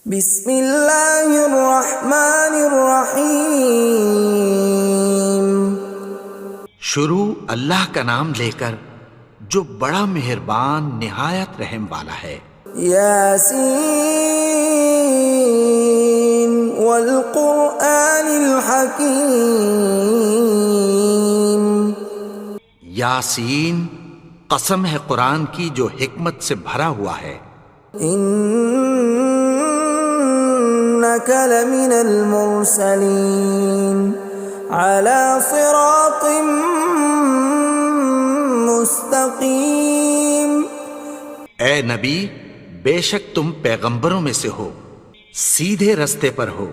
بسم اللہ الرحمن الرحیم۔ شروع اللہ کا نام لے کر جو بڑا مہربان نہایت رحم والا ہے۔ یاسین والقرآن الحکیم۔ یاسین، قسم ہے قرآن کی جو حکمت سے بھرا ہوا ہے۔ انک لمن المرسلین علی صراط مستقیم۔ اے نبی، بے شک تم پیغمبروں میں سے ہو، سیدھے رستے پر ہو۔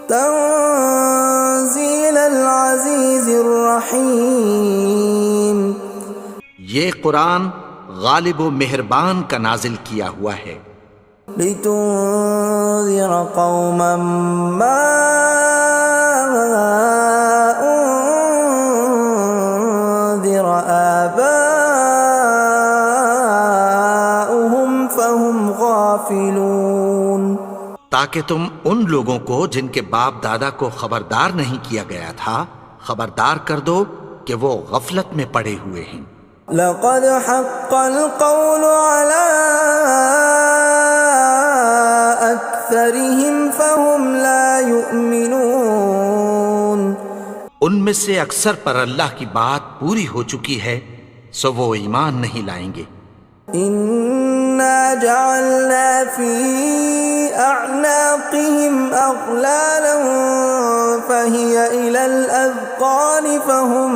تنزیل العزیز الرحیم۔ یہ قرآن غالب و مہربان کا نازل کیا ہوا ہے۔ لتنذر قوما ما انذر آباؤهم فهم غافلون۔ تاکہ تم ان لوگوں کو جن کے باپ دادا کو خبردار نہیں کیا گیا تھا خبردار کر دو کہ وہ غفلت میں پڑے ہوئے ہیں۔ لقد حق القول على أكثرهم فهم لا يؤمنون۔ ان میں سے اکثر پر اللہ کی بات پوری ہو چکی ہے سو وہ ایمان نہیں لائیں گے۔ إنا جعلنا في أعناقهم أغلالا فهي إلى الأذقان فهم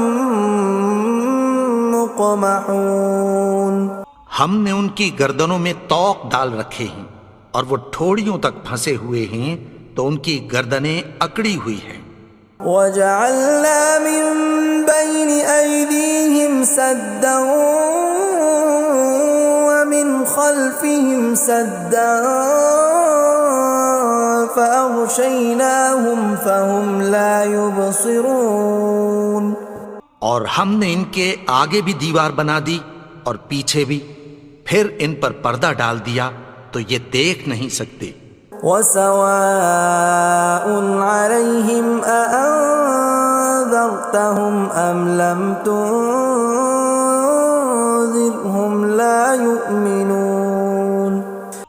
مقمحون۔ ہم نے ان کی گردنوں میں طوق ڈال رکھے ہیں اور وہ ٹھوڑیوں تک پھنسے ہوئے ہیں تو ان کی گردنیں اکڑی ہوئی ہیں۔ وَجَعَلْنَا مِن بَيْنِ أَيْدِيهِمْ سَدًّا وَمِنْ خَلْفِهِمْ سَدًّا فَأَغْشَيْنَاهُمْ فَهُمْ لَا يُبْصِرُونَ۔ اور ہم نے ان کے آگے بھی دیوار بنا دی اور پیچھے بھی، پھر ان پر پردہ ڈال دیا تو یہ دیکھ نہیں سکتے۔ وَسَوَاءٌ عَلَيْهِمْ أَأَنذَرْتَهُمْ أَمْ لَمْ تُنذِرْهُمْ لَا يُؤْمِنُونَ۔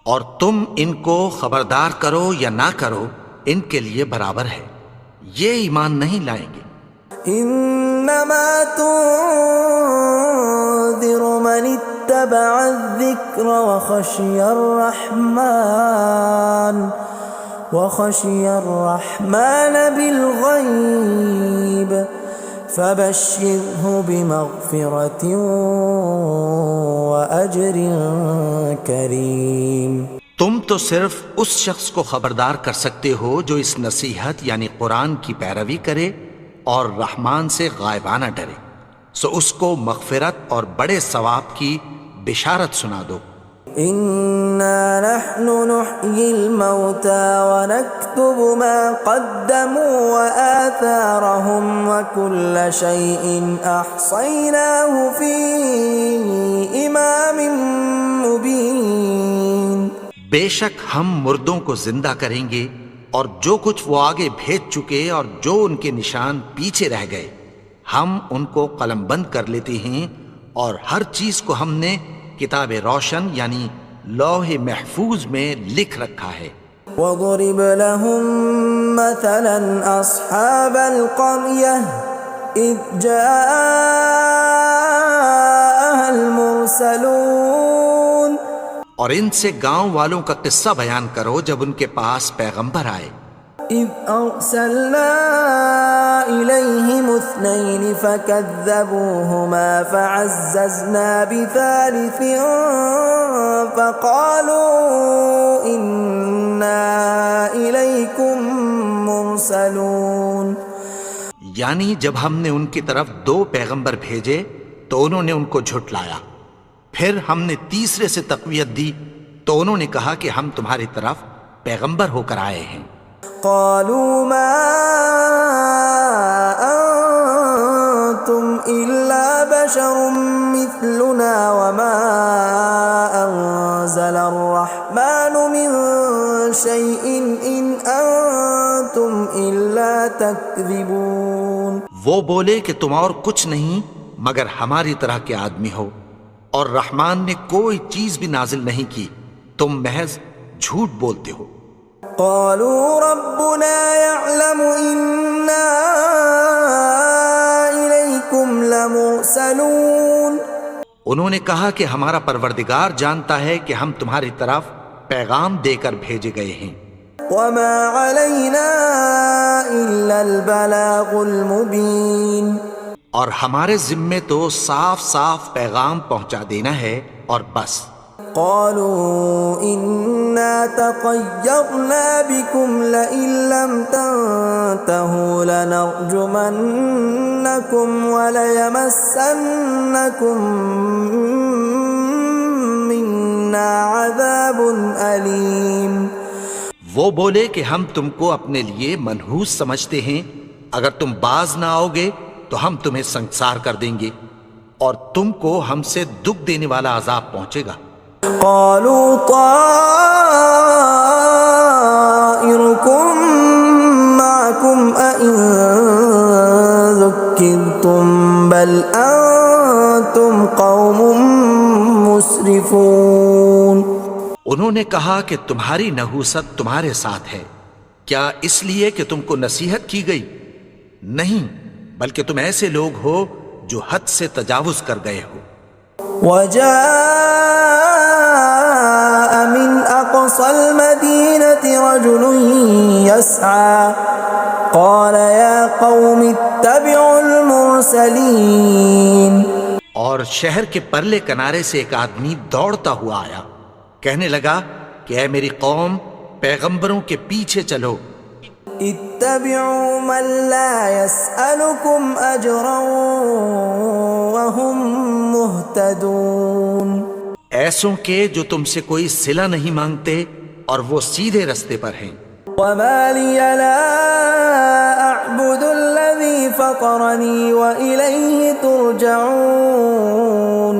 اور تم ان کو خبردار کرو یا نہ کرو ان کے لیے برابر ہے، یہ ایمان نہیں لائیں گے۔ انما تنذر من اتبع الذکر وخشی الرحمن بالغیب فبشرہ بمغفرۃ واجر کریم۔ تم تو صرف اس شخص کو خبردار کر سکتے ہو جو اس نصیحت یعنی قرآن کی پیروی کرے اور رحمان سے غائبانہ ڈرے، سو اس کو مغفرت اور بڑے ثواب کی بشارت سنا دو۔ اِنَّا نَحْنُ نُحْيِي الْمَوْتَى وَنَكْتُبُ مَا قَدَّمُوا وَآثَارَهُمْ وَكُلَّ شَيْءٍ أَحْصَيْنَاهُ فِي إِمَامٍ مُبِينٍ۔ بے شک ہم مردوں کو زندہ کریں گے اور جو کچھ وہ آگے بھیج چکے اور جو ان کے نشان پیچھے رہ گئے ہم ان کو قلم بند کر لیتے ہیں، اور ہر چیز کو ہم نے کتاب روشن یعنی لوح محفوظ میں لکھ رکھا ہے۔ وَضُرِبَ لَهُم مَّثَلًا أَصْحَابَ الْقَرْيَةِ إِذْ جَاءَهَا الْمُرْسَلُونَ۔ اور ان سے گاؤں والوں کا قصہ بیان کرو جب ان کے پاس پیغمبر آئے۔ إِذْ أَرْسَلْنَا إِلَيْهِمُ اثْنَيْنِ فَكَذَّبُوهُمَا فَعَزَّزْنَا بِثَالِثٍ فَقَالُوا إِنَّا إِلَيْكُمْ مُرْسَلُونَ۔ یعنی جب ہم نے ان کی طرف 2 پیغمبر بھیجے تو انہوں نے ان کو جھٹلایا، پھر ہم نے تیسرے سے تقویت دی تو انہوں نے کہا کہ ہم تمہاری طرف پیغمبر ہو کر آئے ہیں۔ قالوا ما انتم الا بشر مثلنا وما انزل الرحمن من شيء إن أنتم إلا تكذبون. وہ بولے کہ تم اور کچھ نہیں مگر ہماری طرح کے آدمی ہو، اور رحمان نے کوئی چیز بھی نازل نہیں کی، تم محض جھوٹ بولتے ہو. قالوا ربنا يعلم إنا إليكم لمرسلون. انہوں نے کہا کہ ہمارا پروردگار جانتا ہے کہ ہم تمہاری طرف پیغام دے کر بھیجے گئے ہیں. وما علينا إلا البلاغ المبين. اور ہمارے ذمے تو صاف صاف پیغام پہنچا دینا ہے اور بس. قالوا إنا تطيرنا بكم لئن لم تنتهوا لنرجمنكم وليمسنكم منا عذاب أليم. وہ بولے کہ ہم تم کو اپنے لیے منحوس سمجھتے ہیں، اگر تم باز نہ آؤ گے تو ہم تمہیں سنسار کر دیں گے اور تم کو ہم سے دکھ دینے والا عذاب پہنچے گا. قالوا طائركم معكم أئن ذكرتم بل أنتم قوم مسرفون. انہوں نے کہا کہ تمہاری نحوست تمہارے ساتھ ہے، کیا اس لیے کہ تم کو نصیحت کی گئی؟ نہیں، بلکہ تم ایسے لوگ ہو جو حد سے تجاوز کر گئے ہو. وجاء من أقصى المدينة رجل يسعى قال يا قوم اتبعوا المرسلين. اور شہر کے پرلے کنارے سے ایک آدمی دوڑتا ہوا آیا، کہنے لگا کہ اے میری قوم، پیغمبروں کے پیچھے چلو. اتبعوا من لا يسألكم أجرا وهم مهتدون. ایسوں کے جو تم سے کوئی صلہ نہیں مانگتے اور وہ سیدھے رستے پر ہیں. وما لي لا أعبد الذي فطرني وإليه ترجعون.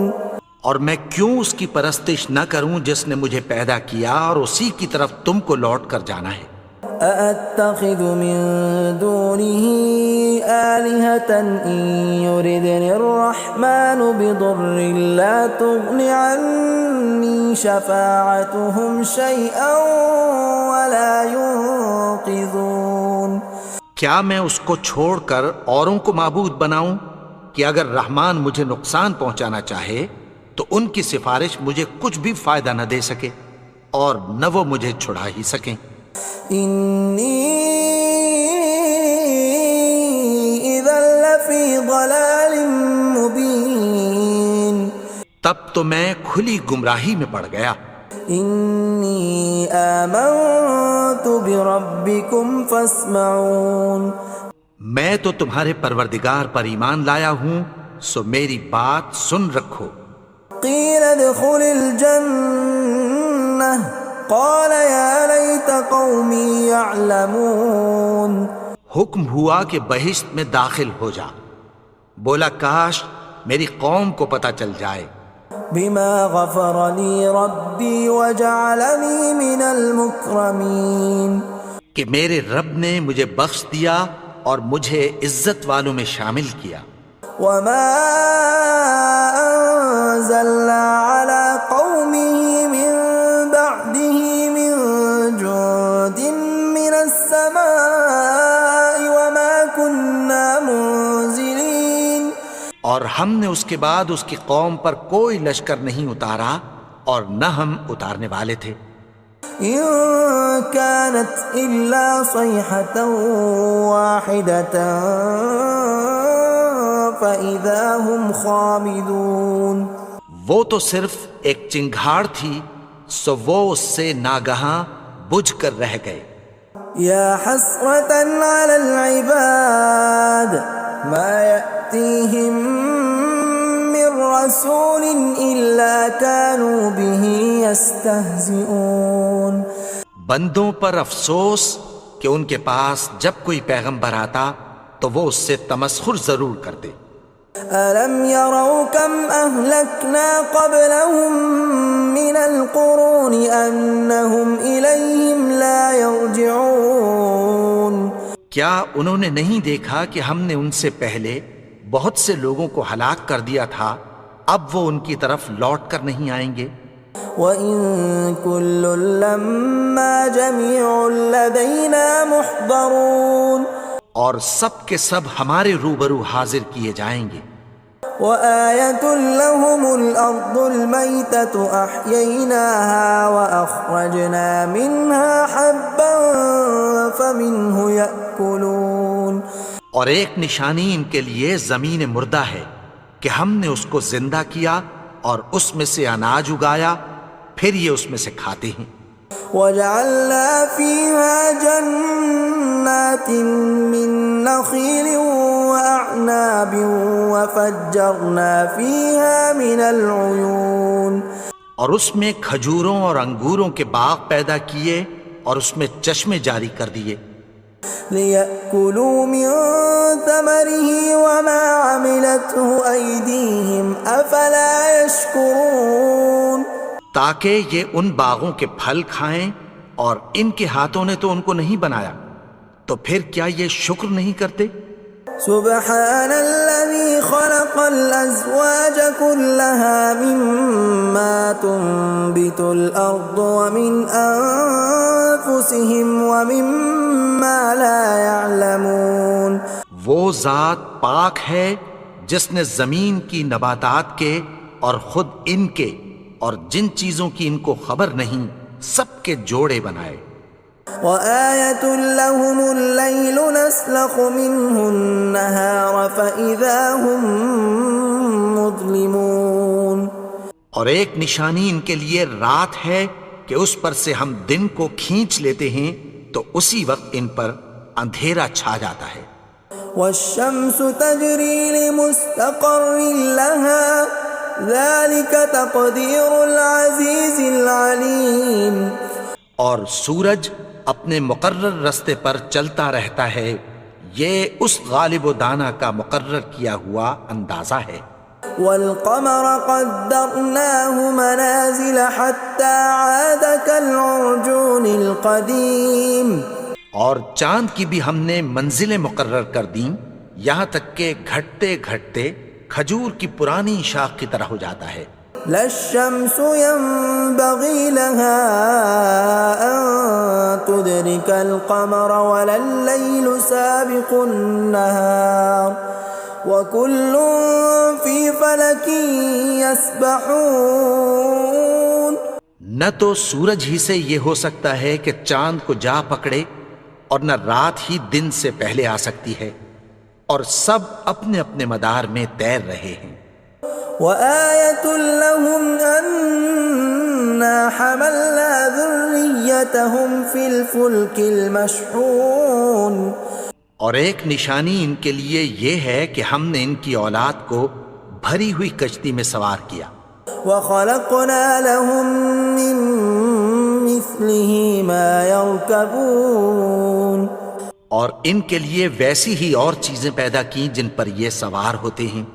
اور میں کیوں اس کی پرستش نہ کروں جس نے مجھے پیدا کیا اور اسی کی طرف تم کو لوٹ کر جانا ہے. أأتخذ من دونه آلهة إن يردني الرحمن بضر لا تغن عني شفاعتهم شيئا ولا ينقذون. کیا میں اس کو چھوڑ کر اوروں کو معبود بناؤں کہ اگر رحمان مجھے نقصان پہنچانا چاہے تو ان کی سفارش مجھے کچھ بھی فائدہ نہ دے سکے اور نہ وہ مجھے چھڑا ہی سکیں. إني إذا لفي ضلال مبين. تب تو میں کھلی گمراہی میں پڑ گیا. إني آمنت بربكم فاسمعون. میں تو تمہارے پروردگار پر ایمان لایا ہوں، سو میری بات سن رکھو. قيل ادخل الجنة قال يا ليت قومي يعلمون. حکم ہوا کہ بہشت میں داخل ہو جا. بولا کاش میری قوم کو پتہ چل جائے. بما غفر لي ربي وجعلني من المكرمين. کہ میرے رب نے مجھے بخش دیا اور مجھے عزت والوں میں شامل کیا. وما أنزلنا على قومه من بعده من جند من السماء وما كنا منزلين. اور ہم نے اس کے بعد اس کی قوم پر کوئی لشکر نہیں اتارا اور نہ ہم اتارنے والے تھے. إن كانت إلا صيحة واحدة فإذا هم خامدون. وہ تو صرف ایک چنگھاڑ تھی، سو وہ اس سے ناگہاں بجھ کر رہ گئے. يا حسرة على العباد ما يأتيهم من رسول إلا كانوا به يستهزئون. بندوں پر افسوس کہ ان کے پاس جب کوئی پیغمبر آتا تو وہ اس سے تمسخر ضرور کرتے. ألم يروا كم أهلكنا قبلهم من القرون أنهم إليهم لا يرجعون کیا انہوں نے نہیں دیکھا کہ ہم نے ان سے پہلے بہت سے لوگوں کو ہلاک کر دیا تھا، اب وہ ان کی طرف لوٹ کر نہیں آئیں گے؟ وَإِن كُلٌّ لَّمَّا جَمِيعٌ لَّدَيْنَا مُحْضَرُونَ اور سب کے سب ہمارے روبرو حاضر کیے جائیں گے۔ وَآيَةٌ لَّهُمُ الْأَرْضُ الْمَيْتَةُ أَحْيَيْنَاهَا وَأَخْرَجْنَا مِنْهَا حَبًّا فَمِنْهُ يَأْكُلُونَ اور ایک نشانی ان کے لیے زمین مردہ ہے کہ ہم نے اس کو زندہ کیا اور اس میں سے اناج اگایا، پھر یہ اس میں سے کھاتے ہیں۔ وَجَعَلْنَا فِيهَا جَنَّاتٍ مِّن نَّخِيلٍ وَأَعْنَابٍ وَفَجَّرْنَا فِيهَا مِنَ الْعُيُونِ اور اس میں کھجوروں اور انگوروں کے باغ پیدا کیے اور اس میں چشمے جاری کر دیے، لِيَأْكُلُوا مِن ثَمَرِهِ وَمَا عَمِلَتْهُ أَيْدِيهِمْ أَفَلَا يَشْكُرُونَ تاکہ یہ ان باغوں کے پھل کھائیں، اور ان کے ہاتھوں نے تو ان کو نہیں بنایا، تو پھر کیا یہ شکر نہیں کرتے؟ سبحان الذي خلق الأزواج كلها مما تنبت الأرض ومن أنفسهم ومما لا يعلمون وہ ذات پاک ہے جس نے زمین کی نباتات کے اور خود ان کے اور جن چیزوں کی ان کو خبر نہیں سب کے جوڑے بنائے۔ وآية لهم الليل نسلخ منه النهار فإذا هم مظلمون اور ایک نشانی ان کے لیے رات ہے کہ اس پر سے ہم دن کو کھینچ لیتے ہیں تو اسی وقت ان پر اندھیرا چھا جاتا ہے۔ والشمس تجري لمستقر لها ذلك تقدير العزيز العليم اور سورج اپنے مقرر رستے پر چلتا رہتا ہے، یہ اس غالب و دانا کا مقرر کیا ہوا اندازہ ہے۔ والقمر قدرناه منازل حتى عاد كالعرجون القديم اور چاند کی بھی ہم نے منزلیں مقرر کر دیں، یہاں تک کہ گھٹتے گھٹتے کھجور کی پرانی شاخ کی طرح ہو جاتا ہے۔ لا الشمس ينبغي لها أن تدرك القمر ولا الليل سابق النهار وكل في فلك يسبحون نہ تو سورج ہی سے یہ ہو سکتا ہے کہ چاند کو جا پکڑے، اور نہ رات ہی دن سے پہلے آ سکتی ہے، اور سب اپنے اپنے مدار میں تیر رہے ہیں۔ وآية لهم أنا حملنا ذريتهم في الفلك المشحون اور ایک نشانی ان کے لیے یہ ہے کہ ہم نے ان کی اولاد کو بھری ہوئی کشتی میں سوار کیا۔ وخلقنا لهم من مثله ما يركبون اور ان کے لیے ویسی ہی اور چیزیں پیدا کی جن پر یہ سوار ہوتے ہیں۔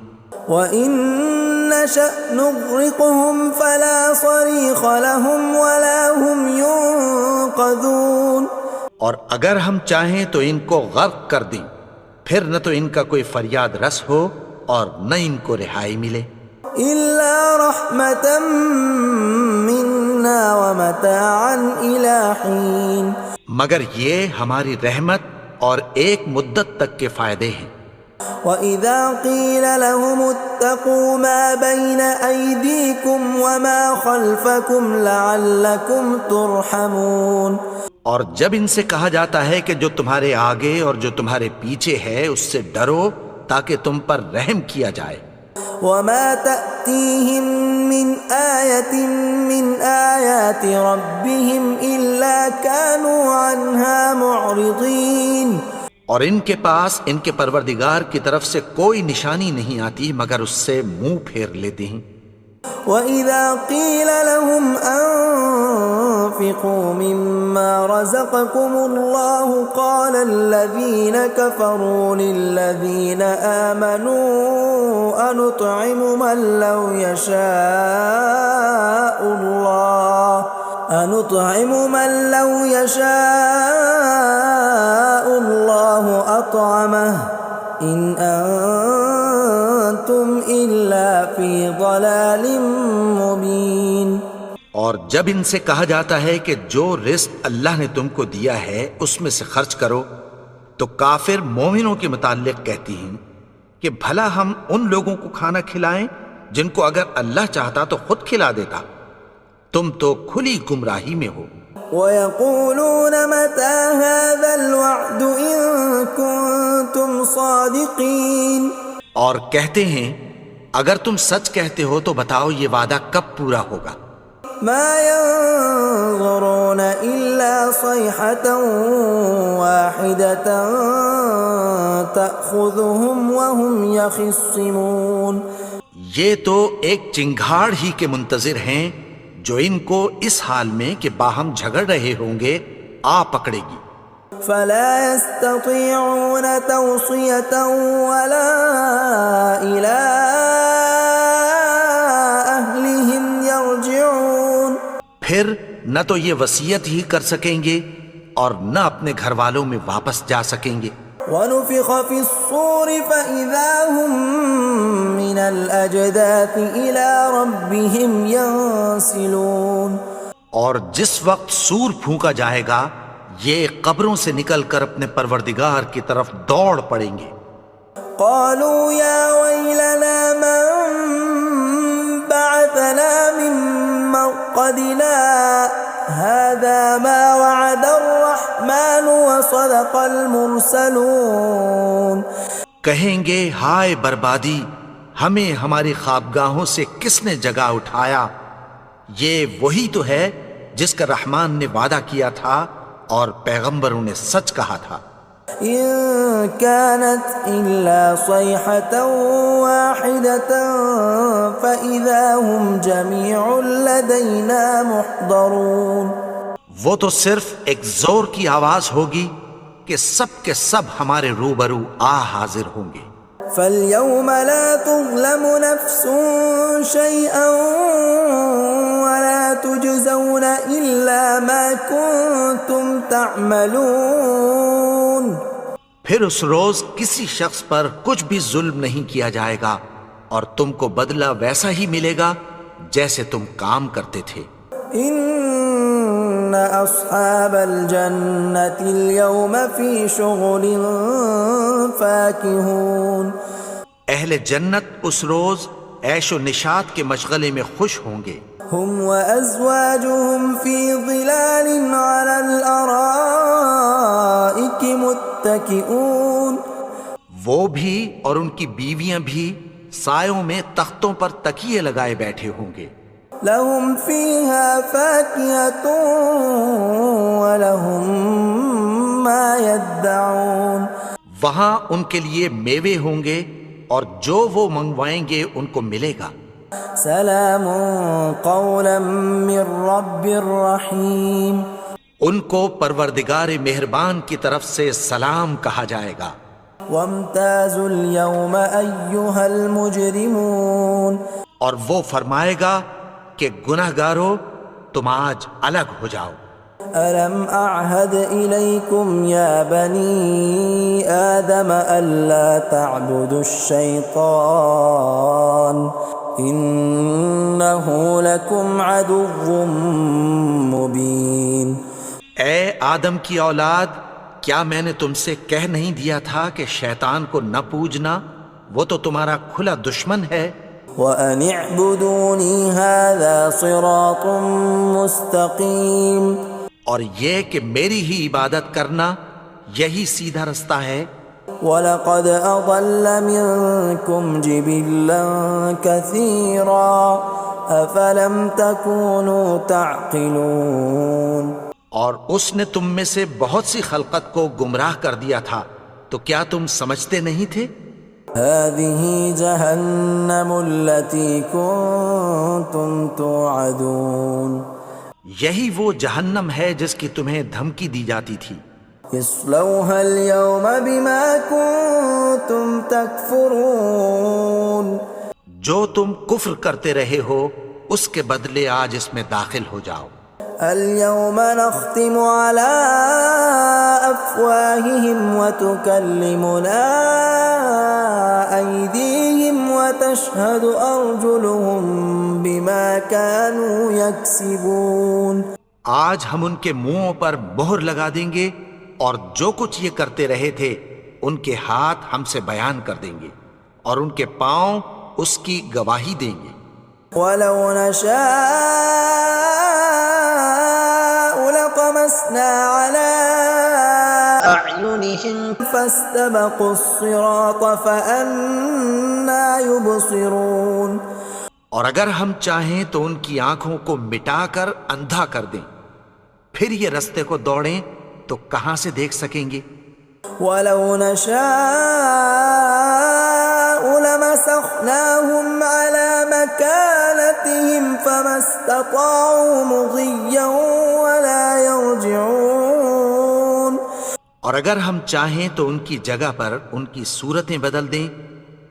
وَإِن نَّشَأْ نُغْرِقْهُمْ فَلَا صَرِيخَ لَهُمْ وَلَا هُمْ يُنقَذُونَ اور اگر ہم چاہیں تو ان کو غرق کر دیں، پھر نہ تو ان کا کوئی فریاد رس ہو اور نہ ان کو رہائی ملے۔ إِلَّا رَحْمَةً مِّنَّا وَمَتَاعًا إِلَىٰ حِينٍ مگر یہ ہماری رحمت اور ایک مدت تک کے فائدے ہیں۔ وَإِذَا قِيلَ لَهُمُ اتَّقُوا مَا بَيْنَ أَيْدِيكُمْ وَمَا خَلْفَكُمْ لَعَلَّكُمْ تُرْحَمُونَ اور جب ان سے کہا جاتا ہے کہ جو تمہارے آگے اور جو تمہارے پیچھے ہے اس سے ڈرو تاکہ تم پر رحم کیا جائے۔ وَمَا تَأْتِيهِم مِّنْ آيَةٍ مِّنْ آيَاتِ رَبِّهِمْ إِلَّا كَانُوا عَنْهَا مُعْرِضِينَ اور ان کے پاس ان کے پروردگار کی طرف سے کوئی نشانی نہیں آتی مگر اس سے منہ پھیر لیتے ہیں۔ وَإِذَا قِيلَ لَهُمْ أَنفِقُوا مِمَّا رَزَقَكُمُ اللَّهُ قَالَ الَّذِينَ كَفَرُوا لِلَّذِينَ آمَنُوا أَنُطْعِمُ مَن لَّوْ يَشَاءُ اللَّهُ أَطْعَمَهُ إِنْ أَنتُمْ إِلَّا فِي ضَلَالٍ مُبِينٍ۔ اور جب ان سے کہا جاتا ہے کہ جو رزق اللہ نے تم کو دیا ہے اس میں سے خرچ کرو، تو کافر مومنوں کے متعلق کہتی ہیں کہ بھلا ہم ان لوگوں کو کھانا کھلائیں جن کو اگر اللہ چاہتا تو خود کھلا دیتا، تم تو کھلی گمراہی میں ہو۔ وَيَقُولُونَ مَتَى هَذَا الْوَعْدُ إِن كُنتُمْ صَادِقِينَ، اور کہتے ہیں اگر تم سچ کہتے ہو تو بتاؤ یہ وعدہ کب پورا ہوگا۔ مَا يَنظُرُونَ إِلَّا صَيْحَةً وَاحِدَةً تَأْخُذُهُمْ وَهُمْ يَخِصِّمُونَ، یہ تو ایک چنگھاڑ ہی کے منتظر ہیں جو ان کو اس حال میں کہ باہم جھگڑ رہے ہوں گے آ پکڑے گی۔ فَلَا يَسْتَطِيعُونَ تَوْصِيَةً وَلَا إِلَىٰ أَهْلِهِمْ يَرْجِعُونَ، پھر نہ تو یہ وصیت ہی کر سکیں گے اور نہ اپنے گھر والوں میں واپس جا سکیں گے۔ وَنُفِخَ فِي الصُّورِ فَإِذَا هُم مِّنَ الْأَجْدَاثِ إِلَىٰ رَبِّهِمْ يَنسِلُونَ، اور جس وقت سور پھونکا جائے گا یہ قبروں سے نکل کر اپنے پروردگار کی طرف دوڑ پڑیں گے۔ قَالُوا يَا وَيْلَنَا مَن بَعَثَنَا مِن مَّرْقَدِنَا هَٰذَا مَا وَعَدَ الرَّحْمَٰنُ وَصَدَقَ الْمُرْسَلُونَ، کہیں گے ہائے بربادی، ہمیں ہماری خوابگاہوں سے کس نے جگا اٹھایا، یہ وہی تو ہے جس کا رحمان نے وعدہ کیا تھا اور پیغمبروں نے سچ کہا تھا۔ إِن كَانَتْ إِلَّا صَيْحَةً وَاحِدَةً فَإِذَا هُمْ جَمِيعٌ لَدَيْنَا مُحْضَرُونَ، وہ تو صرف ایک زور کی آواز ہوگی کہ سب کے سب ہمارے روبرو آ حاضر ہوں گے۔ فَالْيَوْمَ لَا تُظْلَمُ نَفْسٌ شَيْئًا وَلَا تُجْزَوْنَ إِلَّا مَا كُنتُمْ تَعْمَلُونَ، پھر اس روز کسی شخص پر کچھ بھی ظلم نہیں کیا جائے گا اور تم کو بدلہ ویسا ہی ملے گا جیسے تم کام کرتے تھے۔ إِنَّ أَصْحَابَ الْجَنَّةِ الْيَوْمَ فِي شُغُلٍ فَاكِهُونَ، اہل جنت اس روز عیش و نشاط کے مشغلے میں خوش ہوں گے۔ هُمْ وَأَزْوَاجُهُمْ فِي ظِلَالٍ عَلَى الْأَرَائِكِ مُتَّكِئُونَ، وہ بھی اور ان کی بیویاں بھی سایوں میں تختوں پر تکیے لگائے بیٹھے ہوں گے۔ لَهُمْ فِيهَا فَاكِهَةٌ وَلَهُمْ مَا يَدَّعُونَ، وہاں ان کے لیے میوے ہوں گے اور جو وہ منگوائیں گے ان کو ملے گا۔ سلام قولا من رب الرحیم، ان کو پروردگار مہربان کی طرف سے سلام کہا جائے گا۔ وامتازوا اليوم ایھا المجرمون، اور وہ فرمائے گا کہ گنہگارو تم آج الگ ہو جاؤ۔ ألم أعهد إليكم يا بني آدم ألا تعبدوا الشيطان إنه لكم عدو مبين۔ اے آدم کی اولاد، کیا میں نے تم سے کہہ نہیں دیا تھا کہ شیطان کو نہ پوجنا، وہ تو تمہارا کھلا دشمن ہے۔ وَأَنِ اعْبُدُونِي هَذَا صِرَاطٌ مُسْتَقِيمٌ، اور یہ کہ میری ہی عبادت کرنا یہی سیدھا رستہ ہے۔ وَلَقَدْ أَضَلَّ مِنكُمْ جِبِلًّا كَثِيرًا أَفَلَمْ تَكُونُوا تَعْقِلُونَ، اور اس نے تم میں سے بہت سی خلقت کو گمراہ کر دیا تھا، تو کیا تم سمجھتے نہیں تھے؟ هذه جهنم التي كنتم توعدون یہی وہ جہنم ہے جس کی تمہیں دھمکی دی جاتی تھی. اصلوها اليوم بما كنتم تكفرون جو تم کفر کرتے رہے ہو اس کے بدلے آج اس میں داخل ہو جاؤ. اليوم نختم على أفواههم وتكلمنا أيديهم وتشهد أرجلهم بما كانوا يكسبون. آج ہم ان کے منہوں پر مہر لگا دیں گے اور جو کچھ یہ کرتے رہے تھے ان کے ہاتھ ہم سے بیان کر دیں گے اور ان کے پاؤں اس کی گواہی دیں گے. وَلَوْ نَشَاءُ لَطَمَسْنَا عَلَىٰ أَعْيُنِهِمْ فَاسْتَبَقُوا الصِّرَاطَ فَأَنَّىٰ يُبْصِرُونَ. اور اگر ہم چاہیں تو ان کی آنکھوں کو مٹا کر اندھا کر دیں، پھر یہ رستے کو دوڑیں تو کہاں سے دیکھ سکیں گے. وَلَوْ نَشَاءُ لَمَسَخْنَاهُمْ عَلَىٰ مَكَانَتِهِمْ فَمَا اسْتَطَاعُوا مُضِيًّا وَلَا يَرْجِعُونَ. اور اگر ہم چاہیں تو ان کی جگہ پر ان کی صورتیں بدل دیں،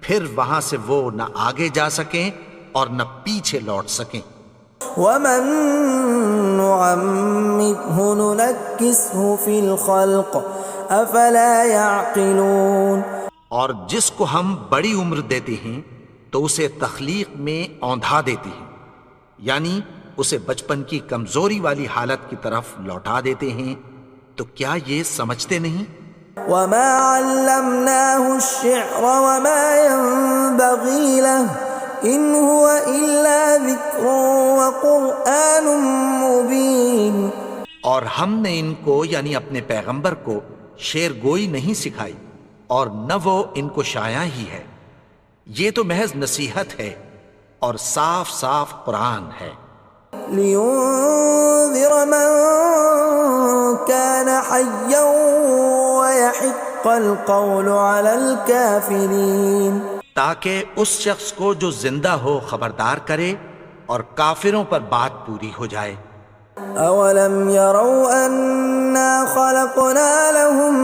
پھر وہاں سے وہ نہ آگے جا سکیں اور نہ پیچھے لوٹ سکیں. وَمَن نُّعَمِّرْهُ نُنَكِّسْهُ فِي الْخَلْقِ أَفَلَا يَعْقِلُونَ. اور جس کو ہم بڑی عمر دیتے ہیں تو اسے تخلیق میں اوندھا دیتے ہیں، یعنی اسے بچپن کی کمزوری والی حالت کی طرف لوٹا دیتے ہیں. تو کیا یہ سمجھتے نہیں؟ وَمَا عَلَّمْنَاهُ الشِّعْرَ وَمَا يَنبَغِي لَهُ إِنْ هُوَ إِلَّا ذِكْرٌ وَقُرْآنٌ مُبِينٌ. اور ہم نے ان کو یعنی اپنے پیغمبر کو شعر گوئی نہیں سکھائی اور نہ وہ ان کو شایع ہی ہے، یہ تو محض نصیحت ہے اور صاف صاف قرآن ہے. لِيُنذِرَ مَن كَانَ حَيًّا وَيَحِقَّ الْقَوْلُ عَلَى الْكَافِرِينَ. تاکہ اس شخص کو جو زندہ ہو خبردار کرے اور کافروں پر بات پوری ہو جائے. أَوَلَمْ يَرَوْا أَنَّا خَلَقْنَا لَهُم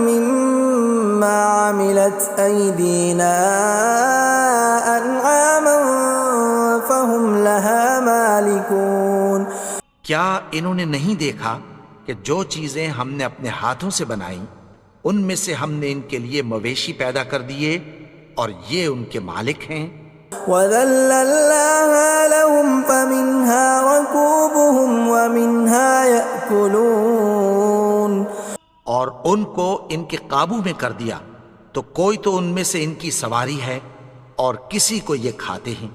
مِّمَّا عَمِلَتْ أَيْدِينَا أَنْعَامًا فَهُمْ لَهَا مَالِكُونَ. کیا انہوں نے نہیں دیکھا کہ جو چیزیں ہم نے اپنے ہاتھوں سے بنائیں ان میں سے ہم نے ان کے لیے مویشی پیدا کر دیے اور یہ ان کے مالک ہیں. وَذَلَّلْنَاهَا لَهُمْ فَمِنْهَا رَكُوبُهُمْ وَمِنْهَا يَأْكُلُونَ. اور ان کو ان کے قابو میں کر دیا تو کوئی تو ان میں سے ان کی سواری ہے اور کسی کو یہ کھاتے ہیں.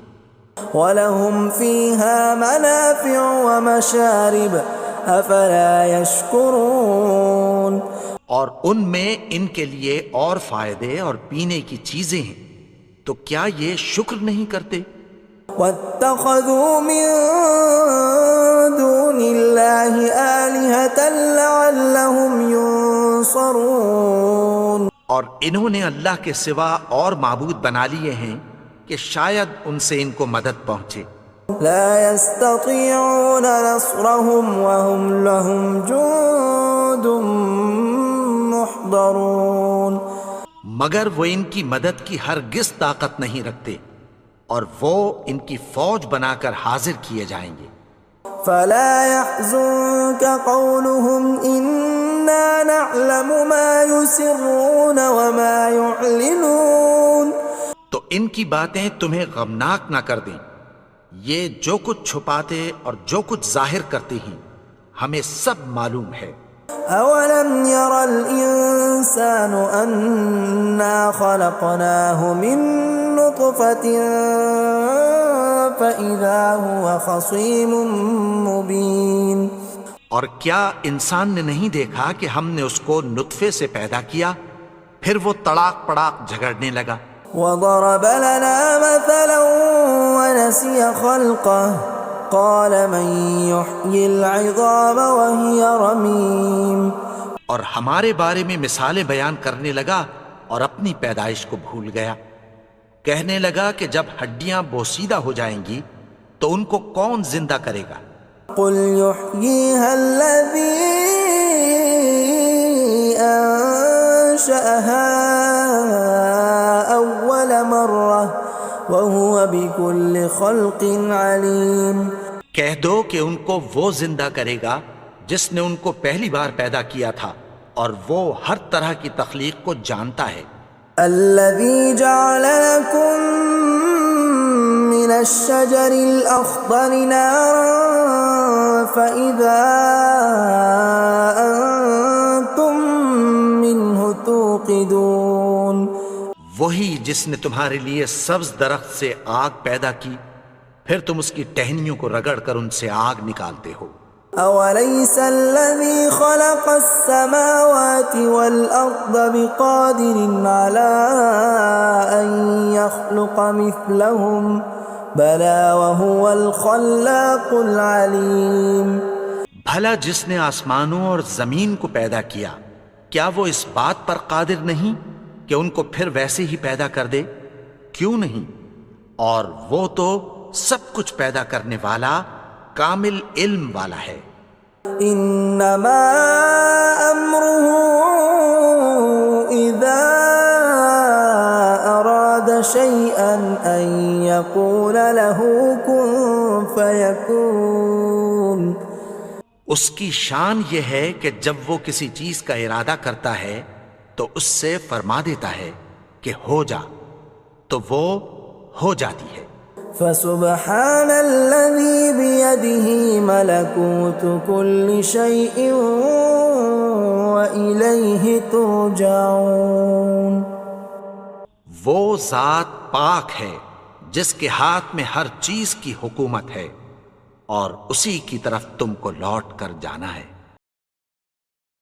وَلَهُمْ فِيهَا مَنَافِعُ وَمَشَارِبُ أَفَلَا يَشْكُرُونَ. اور ان میں ان کے لیے اور فائدے اور پینے کی چیزیں ہیں، تو کیا یہ شکر نہیں کرتے؟ وَاتَّخَذُوا مِن دُونِ اللَّهِ آلِهَةً لَعَلَّهُمْ يُنصَرُونَ. اور انہوں نے اللہ کے سوا اور معبود بنا لیے ہیں کہ شاید ان سے ان کو مدد پہنچے. لا يستطيعون نصرهم وهم لهم جند محضرون. مگر وہ ان کی مدد کی ہرگز طاقت نہیں رکھتے اور وہ ان کی فوج بنا کر حاضر کیے جائیں گے. فلا يحزنك قولهم إنا نعلم ما يسرون وما يعلنون. تو ان کی باتیں تمہیں غمناک نہ کر دیں، یہ جو کچھ چھپاتے اور جو کچھ ظاہر کرتے ہیں ہمیں سب معلوم ہے. أولم ير الإنسان أنا خلقناه من نطفة فإذا هو خصيم مبين. اور کیا انسان نے نہیں دیکھا کہ ہم نے اس کو نطفے سے پیدا کیا پھر وہ تڑاک پڑاک جھگڑنے لگا. وضرب لنا مثلا ونسي خلقه قال من يحيي العظام وهي رميم. اور ہمارے بارے میں مثالیں بیان کرنے لگا اور اپنی پیدائش کو بھول گیا. کہنے لگا کہ جب ہڈیاں بوسیدہ ہو جائیں گی تو ان کو کون زندہ کرے گا؟ قل يحييها الذي أنشأها أول مرة وهو بكل خلق عليم۔ کہہ دو کہ ان کو وہ زندہ کرے گا جس نے ان کو پہلی بار پیدا کیا تھا اور وہ ہر طرح کی تخلیق کو جانتا ہے۔ الذي جعل لكم من الشجر الأخضر نارا فإذا أنتم منه توقدون۔ وہی جس نے تمہارے لیے سبز درخت سے آگ پیدا کی، پھر تم اس کی ٹہنیوں کو رگڑ کر ان سے آگ نکالتے ہو۔ أوليس الذي خلق السماوات والأرض بقادر على أن يخلق مثلهم بلى وهو الخلاق العليم۔ بھلا جس نے آسمانوں اور زمین کو پیدا کیا، کیا وہ اس بات پر قادر نہیں کہ ان کو پھر ویسے ہی پیدا کر دے؟ کیوں نہیں؟ اور وہ تو سب کچھ پیدا کرنے والا، کامل علم والا ہے۔ انما امره اذا اراد شيئا ان يقول له كن فيكون۔ اس کی شان یہ ہے کہ جب وہ کسی چیز کا ارادہ کرتا ہے تو اس سے فرما دیتا ہے کہ ہو جا، تو وہ ہو جاتی ہے۔ فسبحان الذي بيده ملكوت كل شيء وإليه ترجعون۔ وہ ذات پاک ہے جس کے ہاتھ میں ہر چیز کی حکومت ہے اور اسی کی طرف تم کو لوٹ کر جانا ہے۔